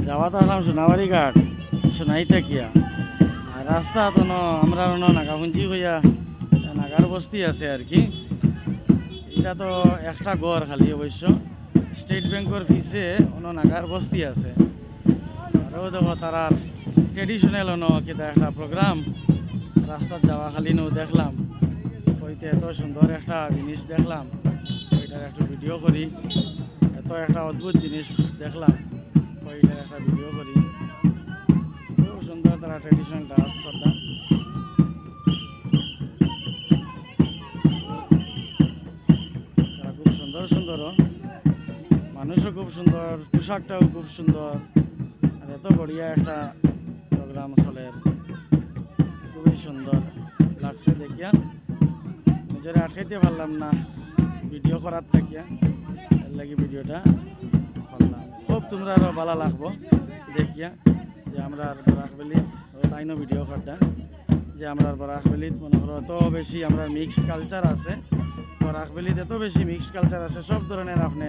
যাওয়াতে আসলাম সোনাবাড়ি ঘাট সোনাই থাকিয়া আর রাস্তা তো আমরা নাগাপুঞ্জি হইয়া নাগার বস্তি আছে আর কি। এটা তো একটা গড় খালি অবশ্য স্টেট ব্যাংকের পিছে অন্য নাগার বস্তি আছে। আরও দেখো তারার ট্রেডিশনাল কিতা একটা প্রোগ্রাম রাস্তার যাওয়া খালি দেখলাম। ওইতে এত সুন্দর একটা জিনিস দেখলাম, ওইটার একটা ভিডিও করি। এত একটা অদ্ভুত জিনিস দেখলাম, ওইটার একটা ভিডিও করি। খুব সুন্দর তারা ট্রেডিশনাল ডান্স করতাম। তারা খুব সুন্দর সুন্দর, মানুষও খুব সুন্দর, পোশাকটাও খুব সুন্দর। আর এত বড়িয়া একটা প্রোগ্রাম চলে, খুবই সুন্দর লাগছে দেখিয়া। নিজেরা আটকাইতে পারলাম না ভিডিও করার থাকিয়া, এর লাগি ভিডিওটা করলাম। খুব তোমরা আরও ভালো লাগবো দেখিয়া যে আমরা বরাকবেলি তাইনো ভিডিও করটা যে আমরা বরাকবেলিত মনে করো এত বেশি আমরা মিক্সড কালচার আছে। বরাকবেলিত এত বেশি মিক্সড কালচার আছে, সব ধরনের আপনি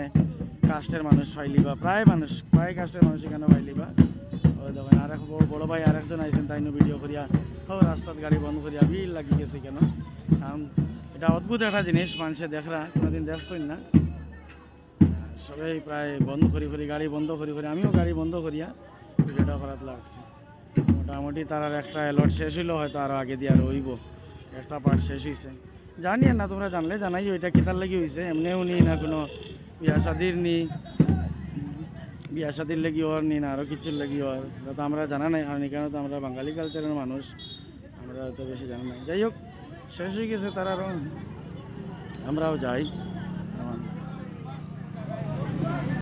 কাস্টের মানুষ পাইলিবা, প্রায় কাস্টের মানুষ এখানে পাইলিবা। ওই দেখেন আর এক বড় ভাই আরেকজন আইসেন, তাইনো ভিডিও করিয়া সব রাস্তার গাড়ি বন্ধ করিয়া ভিড় লাগি গেছে কেন। কারণ এটা অদ্ভুত একটা জিনিস, মানুষে দেখরা কোনোদিন দেখছই না। সবাই প্রায় বন্ধ করি গাড়ি বন্ধ করি আমিও গাড়ি বন্ধ করিয়া ভিডিওটা করাতে লাগছি। মোটামুটি তার একটা অ্যালট শেষ হইলো, হয়তো আরও আগে দিয়ে আর হইব। একটা পার্ট শেষ হয়েছে, জানি না, তোমরা জানলে জানাই ওইটা কিতার লাগি হয়েছে। এমনিও নি না কোনো বিয়া শাদির নি, বিয়া শাদির লাগি হওয়ার নি না আরও কিছুর লাগি হওয়ার, তো আমরা জানা নাই। আর এখানে তো আমরা বাঙালি কালচারের মানুষ, আমরা তো বেশি জানা নাই। যাই হোক, শেষ হয়ে গেছে তার, আরও আমরাও যাই।